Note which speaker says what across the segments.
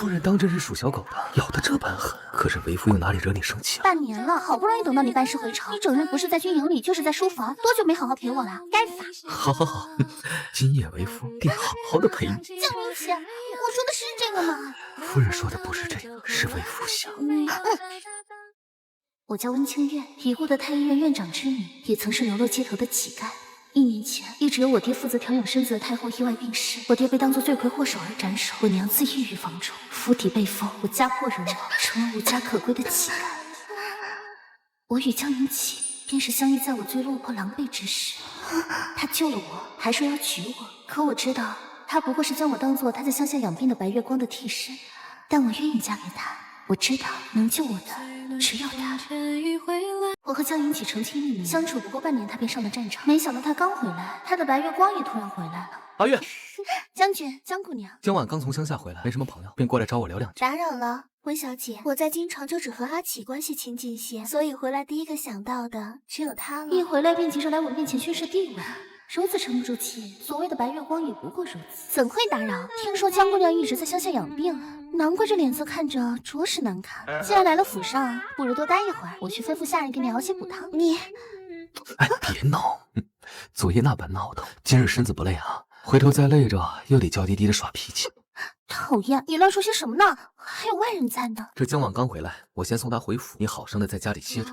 Speaker 1: 夫人当真是属小狗的，咬得这般狠。可是为夫又哪里惹你生气了？
Speaker 2: 半年了，好不容易等到你办事回朝，你整日不是在军营里，就是在书房，多久没好好陪我了？该死！
Speaker 1: 好好好，今夜为夫定好好的陪你。
Speaker 2: 江云起，我说的是这个吗？
Speaker 1: 夫人说的不是这个，是为夫想。
Speaker 2: 我叫温清月，已故的太医院院长之女，也曾是流落街头的乞丐。1年前，一直由我爹负责调养身子的太后意外病逝，我爹被当作罪魁祸首而斩首，我娘自抑郁房中，府邸被封，我家破人亡，成了无家可归的乞丐。我与江云起便是相遇在我最落魄狼狈之时，他救了我，还说要娶我，可我知道他不过是将我当做他在乡下养病的白月光的替身，但我愿意嫁给他。我知道能救我的只有他。我和江云起成亲1年，相处不过半年，他便上了战场。没想到他刚回来，他的白月光也突然回来了。
Speaker 1: 阿月，
Speaker 2: 将军，江姑娘，
Speaker 1: 今晚刚从乡下回来，没什么朋友，便过来找我聊2句。
Speaker 2: 打扰了，温小姐。我在京城就只和阿启关系亲近些，所以回来第一个想到的只有他了。一回来便急着来我面前宣示地位，如此沉不住气，所谓的白月光也不过如此，怎会打扰？听说江姑娘一直在乡下养病，难怪这脸色看着着实难看。既然来了府上，不如多待一会儿，我去吩咐下人给你熬些补汤。你，
Speaker 1: 哎，别闹！昨夜那般闹腾，今日身子不累啊，回头再累着又得娇滴滴的耍脾气。
Speaker 2: 讨厌，你乱说些什么呢？还有外人在呢。
Speaker 1: 这江晚刚回来，我先送他回府，你好生的在家里歇着。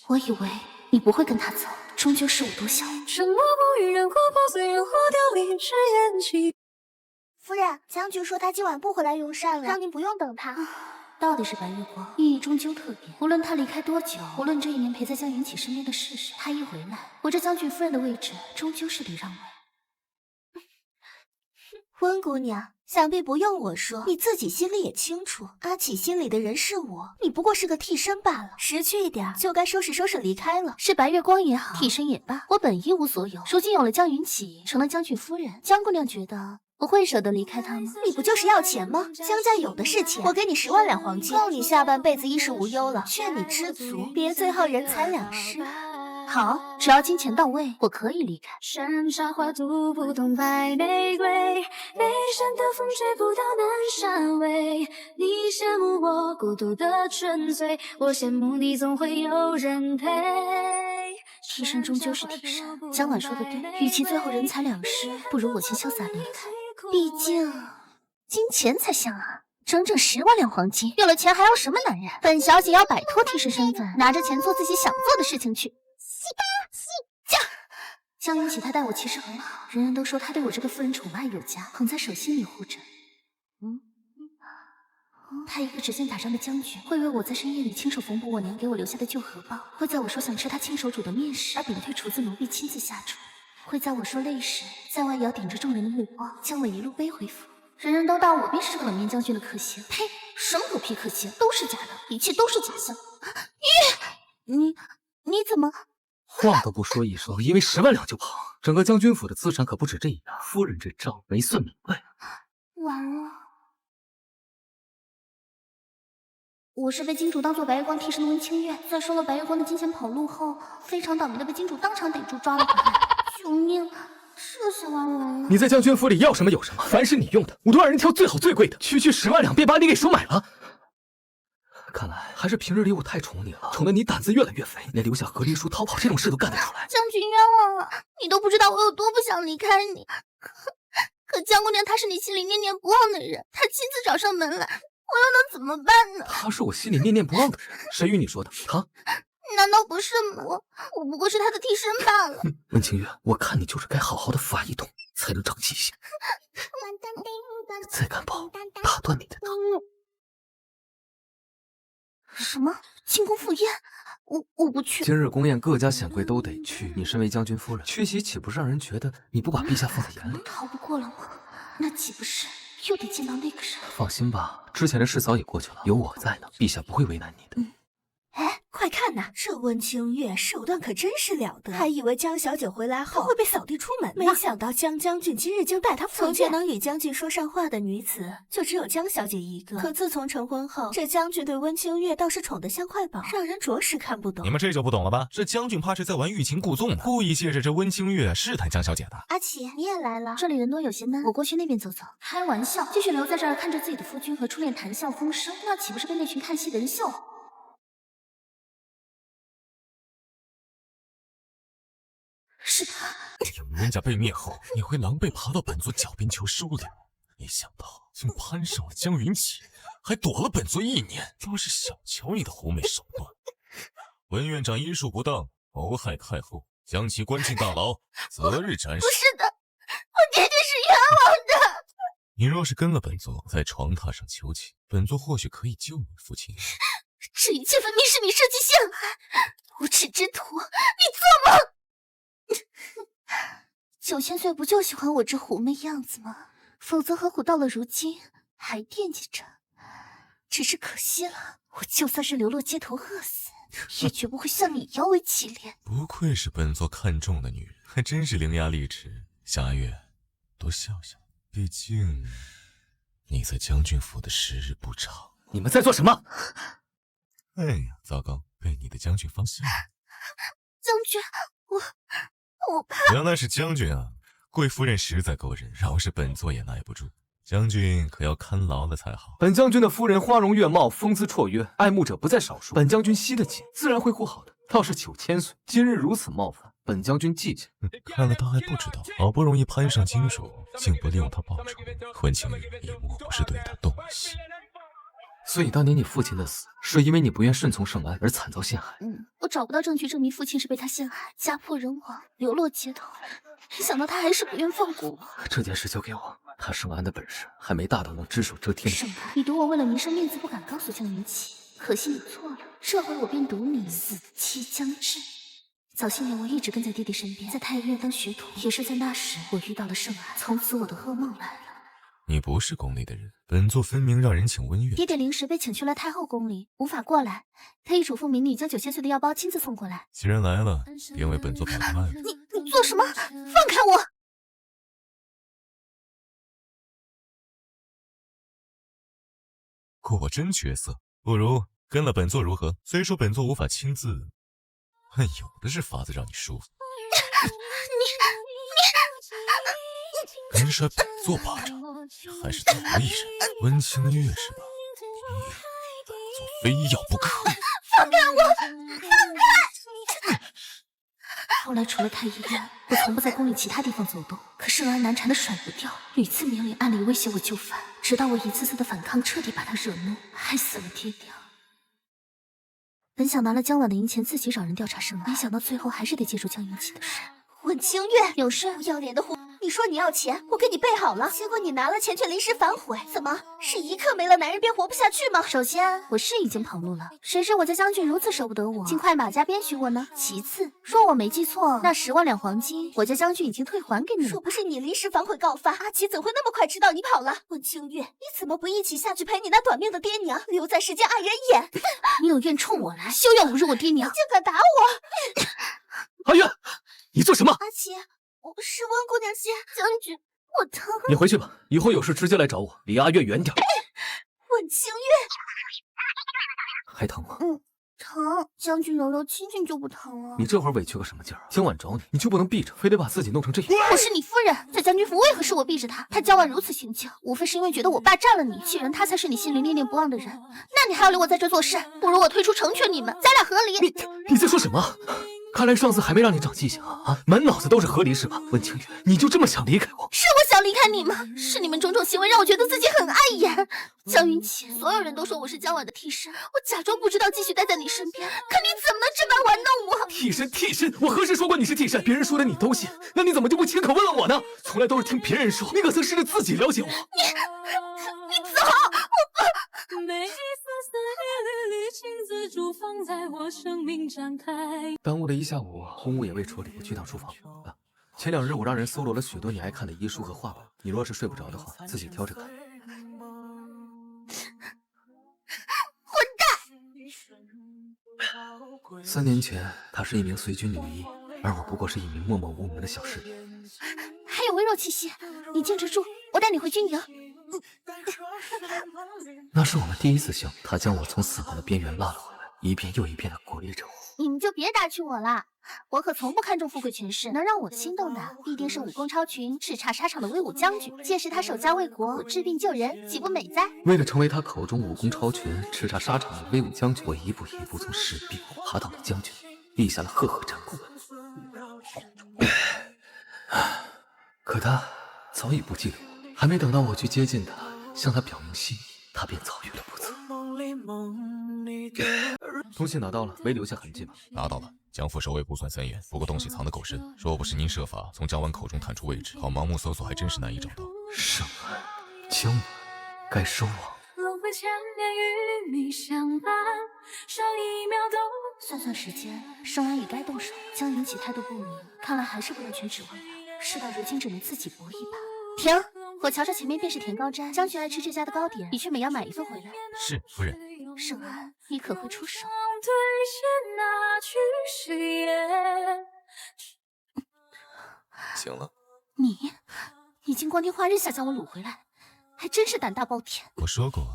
Speaker 2: 我以为你不会跟他走，终究是我多想。
Speaker 3: 沉默不语，人活破碎，人活凋零，只言起。
Speaker 2: 夫人，将军说他今晚不回来用膳了，让您不用等他。到底是白月光，意义终究特别。无论他离开多久，无论这1年陪在江云起身边的事实，他一回来，我这将军夫人的位置终究是得让位。温姑娘，想必不用我说，你自己心里也清楚，阿启心里的人是我，你不过是个替身罢了。识趣一点，就该收拾收拾离开了。是白月光也好，替身也罢，我本一无所有，如今有了江云起，成了将军夫人，江姑娘觉得我会舍得离开他吗？你不就是要钱吗？江家有的是钱，我给你10万两黄金，够你下半辈子衣食无忧了。劝你知足，别最后人财两失。好，只要金钱到位，我可以离开。
Speaker 3: 山茶花吐不动白玫瑰，北山的风吹不到南山尾。你羡慕我孤独的纯粹，我羡慕你总会有人陪。
Speaker 2: 替身终究是替身，江晚说的对，与其最后人财两失，不如我先潇洒离开。毕竟金钱才香啊！整整10万两黄金，有了钱还要什么男人？本小姐要摆脱替身身份，拿着钱做自己想做的事情去。江云起他待我其实很好，人人都说他对我这个夫人宠爱有加，捧在手心里护着。他一个只见打仗的将军，会为我在深夜里亲手缝补我娘给我留下的旧荷包，会在我说想吃他亲手煮的面时，而屏退厨子奴婢亲自下厨，会在我说累时，在外也要顶着众人的目光，将我一路背回府。人人都当我便是个冷面将军的克星，呸！什么狗屁克星，都是假的，一切都是假象。你怎么？
Speaker 1: 话都不说一声，因为10万两就跑，整个将军府的资产可不止这一样。夫人这账没算明白。
Speaker 2: 完了，我是被金主当做白月光替身的温清月，在收了白月光的金钱跑路后，非常倒霉的被金主当场逮住抓了回来。救命！这下完了。
Speaker 1: 你在将军府里要什么有什么，凡是你用的，我都让人挑最好最贵的，区10万两便把你给收买了。看来还是平日里我太宠你了，宠得你胆子越来越肥，连留下和离书逃跑这种事都干得出来。
Speaker 2: 将军冤枉了，你都不知道我有多不想离开你。可江姑娘她是你心里念念不忘的人，她亲自找上门来，我又能怎么办呢？
Speaker 1: 她是我心里念念不忘的人，谁与你说的？她？
Speaker 2: 难道不是吗？我不过是她的替身罢了。
Speaker 1: 温清月，我看你就是该好好的发一通，才能长记性。再敢跑，打断你的头。
Speaker 2: 什么进宫赴宴？我不去。
Speaker 1: 今日宫宴，各家显贵都得去。你身为将军夫人，缺席岂不是让人觉得你不把陛下放在眼里？
Speaker 2: 逃不过了吗？那岂不是又得见到那个人？
Speaker 1: 放心吧，之前的事早已过去了，有我在呢，陛下不会为难你的。
Speaker 2: 哎，快
Speaker 4: 快看呐，这温清月手段可真是了得，还以为江小姐回来后会被扫地出门，没想到江将军今日竟带她赴见。能与将军说上话的女子，就只有江小姐一个。可自从成婚后，这将军对温清月倒是宠得像块宝，让人着实看不懂。
Speaker 5: 你们这就不懂了吧？这将军怕是在玩欲擒故纵呢，故意借着这温清月试探江小姐的。
Speaker 2: 阿奇，你也来了，这里人多有些闷，我过去那边走走。开玩笑，继续留在这儿看着自己的夫君和初恋谈笑风生，那岂不是被那群看戏的人笑话？是他。
Speaker 5: 等人家被灭后，你会狼狈爬到本座脚边求收留。没想到竟攀上了江云起，还躲了本座1年，倒是小瞧你的狐媚手段。文院长医术不当，谋害太后，将其关进大牢，择日斩首。
Speaker 2: 不是的，我爹爹是冤枉的。
Speaker 5: 你若是跟了本座，在床榻上求情，本座或许可以救你父亲。
Speaker 2: 这一切分明是你设计陷害，无耻之徒，你做梦！9000岁不就喜欢我这狐媚样子吗？否则何苦到了如今还惦记着？只是可惜了，我就算是流落街头饿死，也绝不会像你摇尾乞怜。
Speaker 5: 不愧是本座看中的女人，还真是伶牙俐齿。夏月，多笑笑，毕竟你在将军府的时日不长。
Speaker 1: 你们在做什么？
Speaker 5: 哎呀，糟糕，被你的将军发现了。
Speaker 2: 将军，我怕。
Speaker 5: 原来是将军啊！贵夫人实在勾人，饶是本座也耐不住。将军可要看牢了才好。
Speaker 1: 本将军的夫人花容月貌，风姿绰约，爱慕者不在少数。本将军惜得紧，自然会护好的。倒是9000岁，今日如此冒犯，本将军记下。
Speaker 5: 看来他还不知道，好不容易攀上金主，竟不利用他报仇。温清月已莫不是对他动了心。
Speaker 1: 所以当年你父亲的死，是因为你不愿顺从圣安而惨遭陷害。
Speaker 2: 我找不到证据证明父亲是被他陷害，家破人亡，流落街头。没想到他还是不愿放过我。
Speaker 1: 这件事交给我，他圣安的本事还没大到能只手遮天。
Speaker 2: 圣安，你赌我为了名声面子不敢告诉江云起，可惜你错了。这回我便赌你死期将至。早些年我一直跟在爹爹身边，在太医院当学徒，也是在那时我遇到了圣安，从此我的噩梦来了。
Speaker 5: 你不是宫里的人，本座分明让人请温月。
Speaker 2: 爹爹临时被请去了太后宫里，无法过来，特意嘱咐民女将9000岁的药包亲自送过来。
Speaker 5: 既然来了，便为本座把脉。
Speaker 2: 你做什么？放开我！
Speaker 5: 果真绝色，不如跟了本座如何？虽说本座无法亲自，但有的是法子让你舒服。跟摔本座巴掌，还是早了一人。温清月是吧？你本座非要不可。
Speaker 2: 放开我！放开！后来除了太医院，我从不在宫里其他地方走动。可圣安难缠的甩不掉，屡次命令暗里威胁我就范，直到我一次次的反抗，彻底把他惹怒，害死了爹爹。本想拿了江婉的银钱自己找人调查圣安，没想到最后还是得借助江云起的事。
Speaker 4: 温清月，
Speaker 2: 有事？
Speaker 4: 不要脸的货！你说你要钱，我给你备好了，结果你拿了钱却临时反悔，怎么是一刻没了男人便活不下去吗？
Speaker 2: 首先，我是已经跑路了，谁知我家将军如此舍不得我，竟快马加鞭许我呢？其次，若我没记错，那10万两黄金，我家将军已经退还给你了。
Speaker 4: 若不是你临时反悔告发，阿奇怎会那么快知道你跑了？温清月，你怎么不一起下去陪你那短命的爹娘，留在世间碍人眼？
Speaker 2: 你有怨冲我来，休要侮辱我爹娘！
Speaker 4: 竟敢打我！
Speaker 1: 阿月，你做什么？
Speaker 4: 阿奇，我是温姑娘先。
Speaker 2: 将军，我疼。
Speaker 1: 你回去吧，以后有事直接来找我，离阿月远点。
Speaker 4: 温清月，
Speaker 1: 还疼吗？
Speaker 2: 疼，将军揉揉亲亲就不疼了。
Speaker 1: 你这会儿委屈个什么劲儿啊？今晚找你，你就不能避着，非得把自己弄成这样？
Speaker 2: 我是你夫人，在将军府为何是我避着他？他江婉如此行径，无非是因为觉得我霸占了你。既然他才是你心里念念不忘的人，那你还要留我在这做事？不如我退出成全你们，咱俩和离。
Speaker 1: 你在说什么？看来上次还没让你长记性啊！满脑子都是和离是吧？温清月，你就这么想离开我？
Speaker 2: 是我想离开你吗？是你们种种行为让我觉得自己很碍眼。江云起，所有人都说我是江婉的替身，我假装不知道，继续待在你身边。可你怎么能这般玩弄我？
Speaker 1: 替身，我何时说过你是替身？别人说的你都信，那你怎么就不亲口问问我呢？从来都是听别人说，你可曾试着自己了解我？
Speaker 2: 你走！
Speaker 1: 耽误了一下午，公务也未处理，去趟书房啊。前2日我让人搜罗了许多你爱看的医书和画本，你若是睡不着的话，自己挑着看。
Speaker 2: 混蛋！
Speaker 1: 3年前，她是一名随军女医，而我不过是一名默默无名的小士兵。
Speaker 2: 还有微弱气息，你坚持住，我带你回军营。
Speaker 1: 那是我们第一次相遇，她将我从死亡的边缘拉了回来，一遍又一遍地鼓励着我。
Speaker 2: 你们就别打趣我了，我可从不看重富贵权势，能让我心动的必定是武功超群、叱咤沙场的威武将军。届时他守家卫国，我治病救人，岂不美哉？
Speaker 1: 为了成为他口中武功超群、叱咤沙场的威武将军，我一步一步从士兵爬到了将军，立下了赫赫战功。可他早已不记得我，还没等到我去接近他，向他表明心意，他便早有了不测。东西拿到了，没留下痕迹吧？
Speaker 5: 拿到了。江府守卫不算森严，不过东西藏得够深，若不是您设法从江湾口中探出位置，靠盲目搜索还真是难以找到。
Speaker 1: 圣安，江湾，该收网。
Speaker 3: 轮回千年与你相伴，上一秒都。
Speaker 2: 算算时间，盛安也该动手。江云起态度不明，看来还是不能全指望他。事到如今，只能自己搏一把。停！我瞧着前面便是田高斋，将军爱吃这家的糕点，你去每样买一份回来。
Speaker 5: 是，夫人。
Speaker 2: 盛安，你可会出手？
Speaker 5: 醒了。
Speaker 2: 你已经光天化日下将我掳回来，还真是胆大包天。
Speaker 5: 我说过，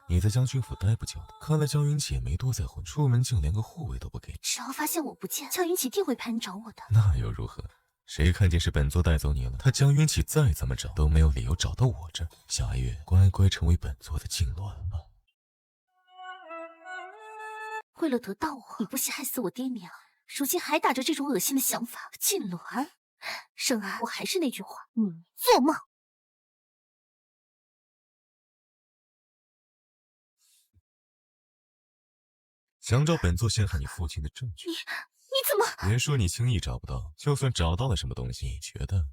Speaker 5: 你在将军府待不久的。看来江云起也没多在乎，出门竟连个护卫都不给。
Speaker 2: 只要发现我不见，江云起定会派人找我的。
Speaker 5: 那又如何？谁看见是本座带走你了？他江云起再怎么找都没有理由找到我这儿。下月乖乖成为本座的禁臠吧。
Speaker 2: 为了得到我，你不惜害死我爹娘，如今还打着这种恶心的想法。禁臠，盛安，我还是那句话，你做梦。
Speaker 5: 想找本座陷害你父亲的证据？
Speaker 2: 你怎么？
Speaker 5: 别说你轻易找不到，就算找到了什么东西，你觉得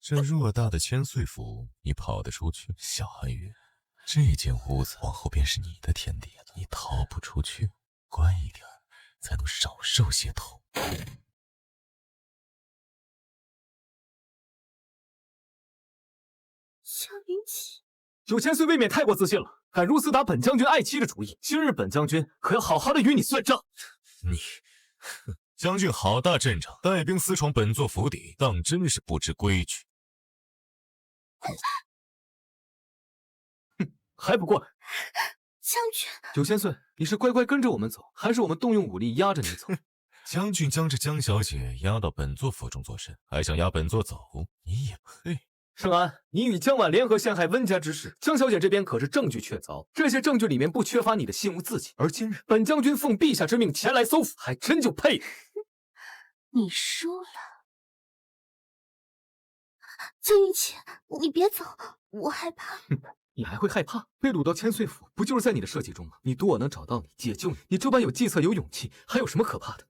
Speaker 5: 这偌大的千岁府你跑得出去？小寒月，这间屋子往后便是你的天地了，你逃不出去。乖一点，才能少受些痛。
Speaker 2: 江云起
Speaker 1: 9千岁未免太过自信了，敢如此打本将军爱妻的主意，今日本将军可要好好的与你算账。
Speaker 5: 你，将军好大阵仗，带兵私闯本座府邸，当真是不知规矩。
Speaker 1: 哼，还不过来！
Speaker 2: 将军
Speaker 1: ，9千岁，你是乖乖跟着我们走，还是我们动用武力压着你走？
Speaker 5: 将军将这江小姐押到本座府中做甚？还想押本座走？你也配？
Speaker 1: 盛安，你与江婉联合陷害温家之事，江小姐这边可是证据确凿，这些证据里面不缺乏你的心无自禁。而今日本将军奉陛下之命前来搜府，还真就配。
Speaker 2: 你输了，江云起，你别走，我害怕。
Speaker 1: 你还会害怕？被掳到千岁府，不就是在你的设计中吗？你赌我能找到你，解救你，你这般有计策，有勇气，还有什么可怕的？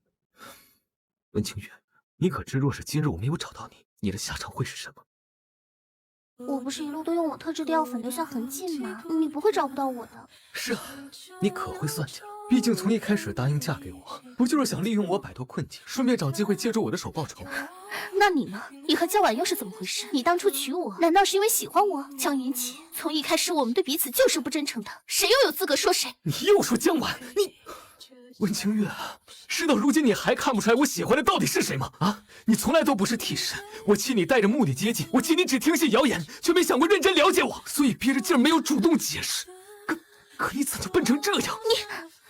Speaker 1: 温清月，你可知，若是今日我没有找到你，你的下场会是什么？
Speaker 2: 我不是一路都用我特制的药粉留下痕迹吗？你不会找不到我的。
Speaker 1: 是啊，你可会算计了。毕竟从一开始答应嫁给我，不就是想利用我摆脱困境，顺便找机会借助我的手报仇？
Speaker 2: 那你呢？你和江婉又是怎么回事？你当初娶我，难道是因为喜欢我？江云起，从一开始我们对彼此就是不真诚的，谁又有资格说谁？
Speaker 1: 你又说江婉，你温清月啊，事到如今你还看不出来我喜欢的到底是谁吗？啊，你从来都不是替身，我欺你带着目的接近，我欺你只听信谣言，却没想过认真了解我，所以憋着劲儿没有主动解释。可你怎么笨成这样？
Speaker 2: 你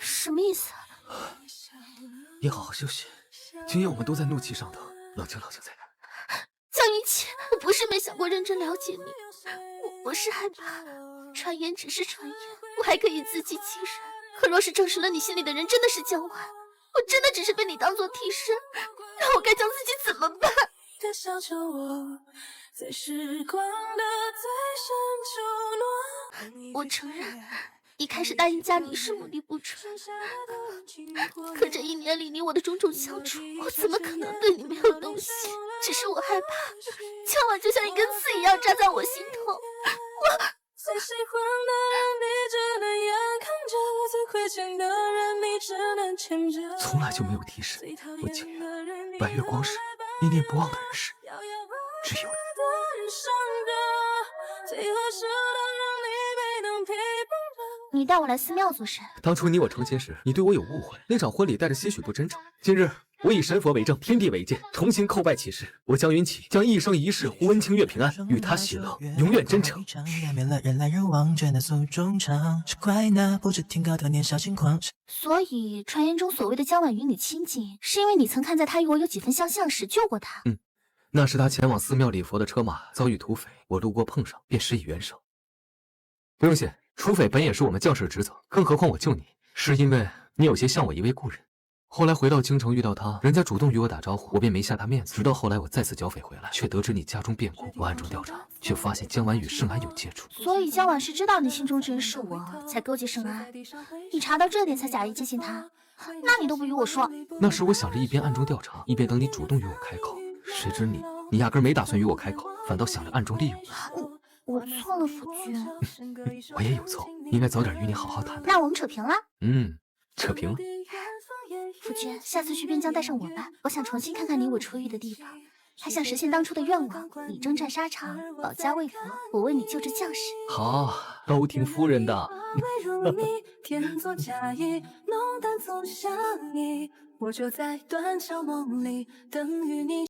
Speaker 2: 什么意思？
Speaker 1: 你好好休息，今夜我们都在怒气上头，冷静冷静再谈。
Speaker 2: 江云起，我不是没想过认真了解你，我是害怕传言只是传言，我还可以自欺欺人。可若是证实了你心里的人真的是江婉，我真的只是被你当做替身，那我该将自己怎么办？我承认一开始答应嫁你是目的不纯，可这1年里你我的种种相处，我怎么可能对你没有动心？只是我害怕江婉就像一根刺一样扎在我心头。
Speaker 3: 最喜欢的人你只能眼看着，最亏欠的人你只能牵着。
Speaker 1: 从来就没有替身，温清月，白月光时念念不忘的人是只有你。
Speaker 3: 最合适的让你被动批判着。
Speaker 2: 你带我来寺庙做甚？
Speaker 1: 当初你我成亲时，你对我有误会，那场婚礼带着些许不真诚。今日我以神佛为证，天地为鉴，重新叩拜起誓，我江云起将一生一世护温清月平安，与他喜乐，永远真诚。
Speaker 2: 所以传言中所谓的江婉与你亲近，是因为你曾看在他与我有几分相像时救过他。
Speaker 1: 那是他前往寺庙礼佛的车马遭遇土匪，我路过碰上，便施以援手。不用谢，除匪本也是我们将士的职责，更何况我救你，是因为你有些像我一位故人。后来回到京城遇到他，人家主动与我打招呼，我便没下他面子。直到后来我再次剿匪回来，却得知你家中变故，我暗中调查，却发现江婉与盛安有接触。
Speaker 2: 所以江婉是知道你心中之人是我，才勾结盛安。你查到这点才假意接近他，那你都不与我说。
Speaker 1: 那时我想着一边暗中调查，一边等你主动与我开口，谁知你压根没打算与我开口，反倒想着暗中利用我。
Speaker 2: 我错了，夫君。
Speaker 1: 我也有错，应该早点与你好好谈谈。
Speaker 2: 那我们扯平了。
Speaker 1: 扯平了。
Speaker 2: 夫君，下次去边疆带上我吧，我想重新看看你我初遇的地方，还想实现当初的愿望。你征战沙场，保家卫国，我为你救治将士。
Speaker 1: 好，都听夫人的。
Speaker 3: 我就在断桥梦里等与你。